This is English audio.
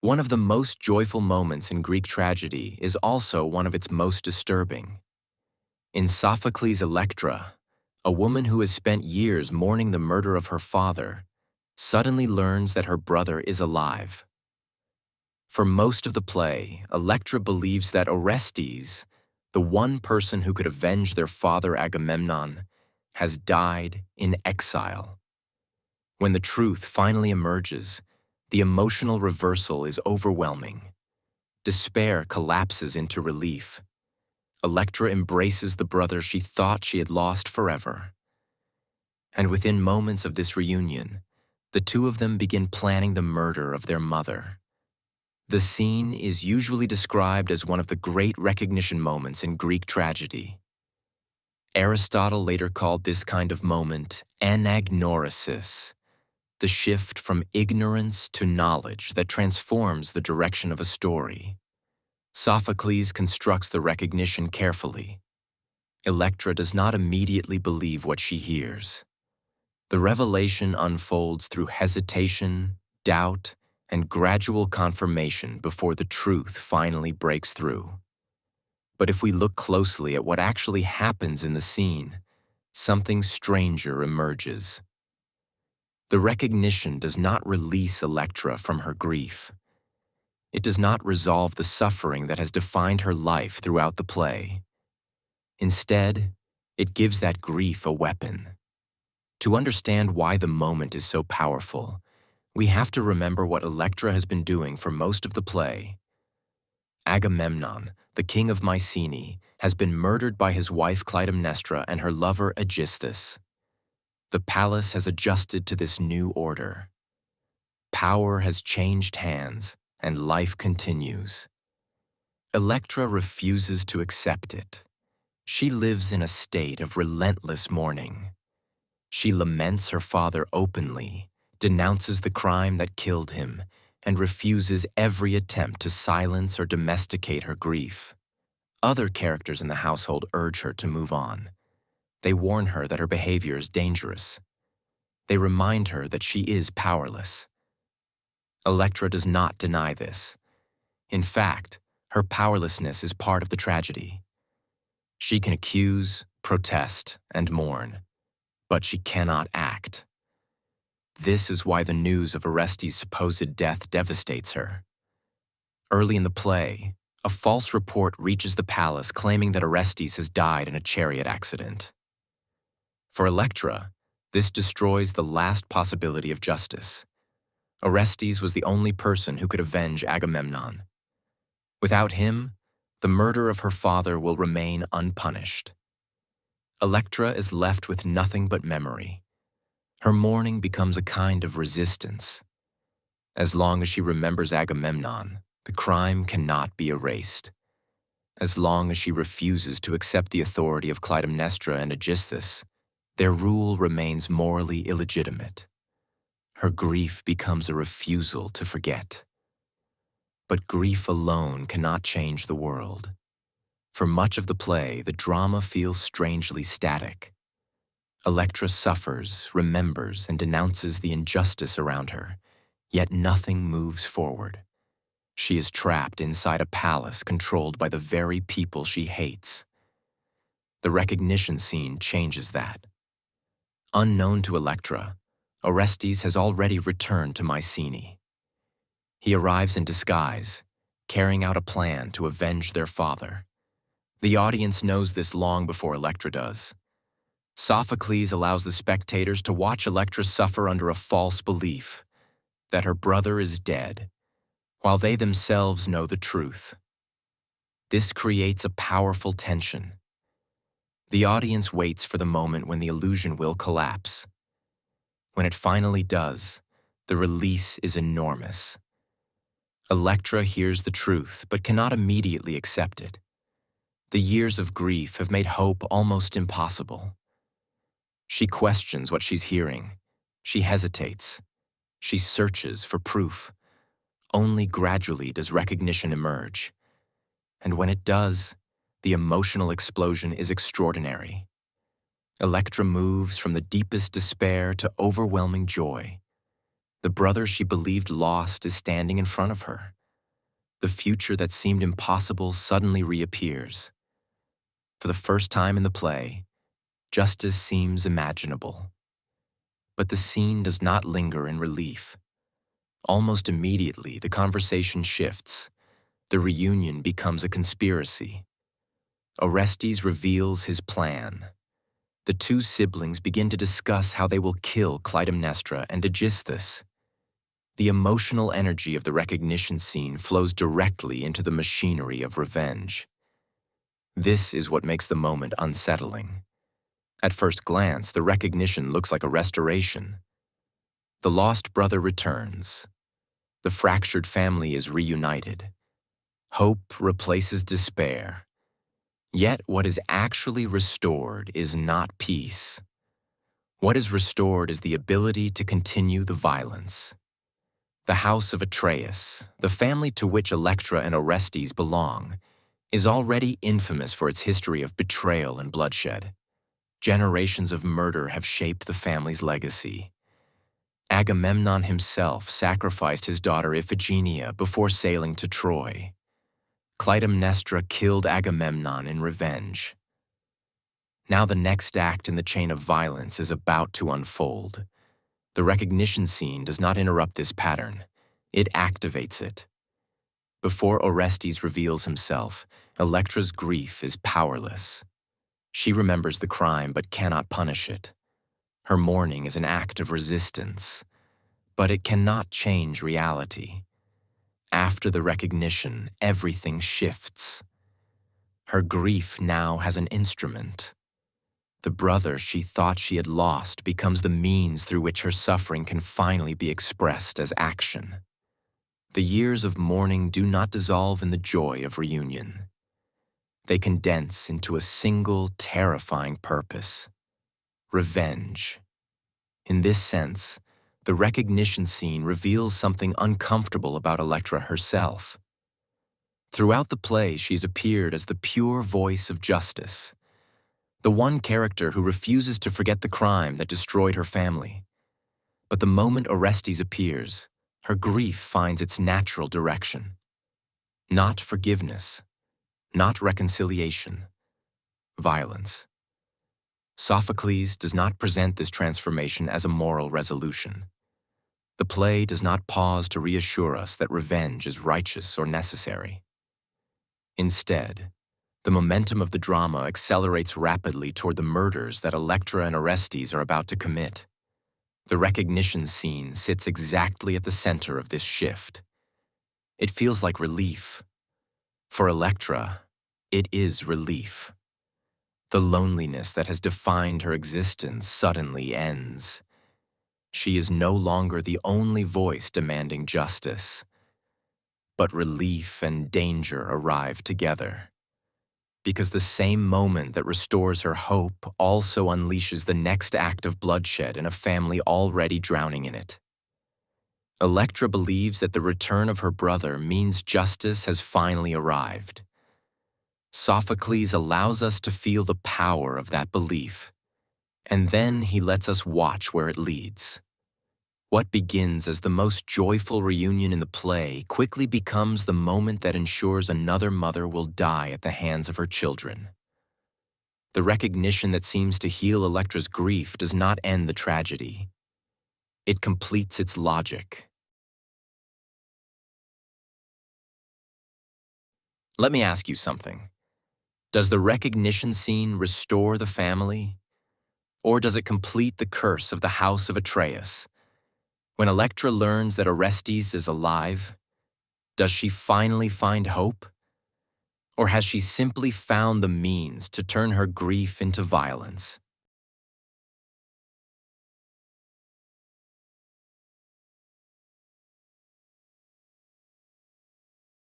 One of the most joyful moments in Greek tragedy is also one of its most disturbing. In Sophocles' Electra, a woman who has spent years mourning the murder of her father suddenly learns that her brother is alive. For most of the play, Electra believes that Orestes, the one person who could avenge their father Agamemnon, has died in exile. When the truth finally emerges, the emotional reversal is overwhelming. Despair collapses into relief. Electra embraces the brother she thought she had lost forever. And within moments of this reunion, the two of them begin planning the murder of their mother. The scene is usually described as one of the great recognition moments in Greek tragedy. Aristotle later called this kind of moment anagnorisis, the shift from ignorance to knowledge that transforms the direction of a story. Sophocles constructs the recognition carefully. Electra does not immediately believe what she hears. The revelation unfolds through hesitation, doubt, and gradual confirmation before the truth finally breaks through. But if we look closely at what actually happens in the scene, something stranger emerges. The recognition does not release Electra from her grief. It does not resolve the suffering that has defined her life throughout the play. Instead, it gives that grief a weapon. To understand why the moment is so powerful, we have to remember what Electra has been doing for most of the play. Agamemnon, the king of Mycenae, has been murdered by his wife Clytemnestra and her lover Aegisthus. The palace has adjusted to this new order. Power has changed hands, and life continues. Electra refuses to accept it. She lives in a state of relentless mourning. She laments her father openly, denounces the crime that killed him, and refuses every attempt to silence or domesticate her grief. Other characters in the household urge her to move on. They warn her that her behavior is dangerous. They remind her that she is powerless. Electra does not deny this. In fact, her powerlessness is part of the tragedy. She can accuse, protest, and mourn, but she cannot act. This is why the news of Orestes' supposed death devastates her. Early in the play, a false report reaches the palace claiming that Orestes has died in a chariot accident. For Electra, this destroys the last possibility of justice. Orestes was the only person who could avenge Agamemnon. Without him, the murder of her father will remain unpunished. Electra is left with nothing but memory. Her mourning becomes a kind of resistance. As long as she remembers Agamemnon, the crime cannot be erased. As long as she refuses to accept the authority of Clytemnestra and Aegisthus, their rule remains morally illegitimate. Her grief becomes a refusal to forget. But grief alone cannot change the world. For much of the play, the drama feels strangely static. Electra suffers, remembers, and denounces the injustice around her, yet nothing moves forward. She is trapped inside a palace controlled by the very people she hates. The recognition scene changes that. Unknown to Electra, Orestes has already returned to Mycenae. He arrives in disguise, carrying out a plan to avenge their father. The audience knows this long before Electra does. Sophocles allows the spectators to watch Electra suffer under a false belief that her brother is dead, while they themselves know the truth. This creates a powerful tension. The audience waits for the moment when the illusion will collapse. When it finally does, the release is enormous. Electra hears the truth but cannot immediately accept it. The years of grief have made hope almost impossible. She questions what she's hearing. She hesitates. She searches for proof. Only gradually does recognition emerge. And when it does, the emotional explosion is extraordinary. Electra moves from the deepest despair to overwhelming joy. The brother she believed lost is standing in front of her. The future that seemed impossible suddenly reappears. For the first time in the play, justice seems imaginable. But the scene does not linger in relief. Almost immediately, the conversation shifts. The reunion becomes a conspiracy. Orestes reveals his plan. The two siblings begin to discuss how they will kill Clytemnestra and Aegisthus. The emotional energy of the recognition scene flows directly into the machinery of revenge. This is what makes the moment unsettling. At first glance, the recognition looks like a restoration. The lost brother returns. The fractured family is reunited. Hope replaces despair. Yet what is actually restored is not peace. What is restored is the ability to continue the violence. The house of Atreus, the family to which Electra and Orestes belong, is already infamous for its history of betrayal and bloodshed. Generations of murder have shaped the family's legacy. Agamemnon himself sacrificed his daughter Iphigenia before sailing to Troy. Clytemnestra killed Agamemnon in revenge. Now the next act in the chain of violence is about to unfold. The recognition scene does not interrupt this pattern. It activates it. Before Orestes reveals himself, Electra's grief is powerless. She remembers the crime but cannot punish it. Her mourning is an act of resistance, but it cannot change reality. After the recognition, everything shifts. Her grief now has an instrument. The brother she thought she had lost becomes the means through which her suffering can finally be expressed as action. The years of mourning do not dissolve in the joy of reunion. They condense into a single, terrifying purpose: revenge. In this sense, the recognition scene reveals something uncomfortable about Electra herself. Throughout the play, she's appeared as the pure voice of justice, the one character who refuses to forget the crime that destroyed her family. But the moment Orestes appears, her grief finds its natural direction. Not forgiveness, not reconciliation, violence. Sophocles does not present this transformation as a moral resolution. The play does not pause to reassure us that revenge is righteous or necessary. Instead, the momentum of the drama accelerates rapidly toward the murders that Electra and Orestes are about to commit. The recognition scene sits exactly at the center of this shift. It feels like relief. For Electra, it is relief. The loneliness that has defined her existence suddenly ends. She is no longer the only voice demanding justice. But relief and danger arrive together. Because the same moment that restores her hope also unleashes the next act of bloodshed in a family already drowning in it. Electra believes that the return of her brother means justice has finally arrived. Sophocles allows us to feel the power of that belief, and then he lets us watch where it leads. What begins as the most joyful reunion in the play quickly becomes the moment that ensures another mother will die at the hands of her children. The recognition that seems to heal Electra's grief does not end the tragedy. It completes its logic. Let me ask you something. Does the recognition scene restore the family? Or does it complete the curse of the house of Atreus? When Electra learns that Orestes is alive, does she finally find hope? Or has she simply found the means to turn her grief into violence?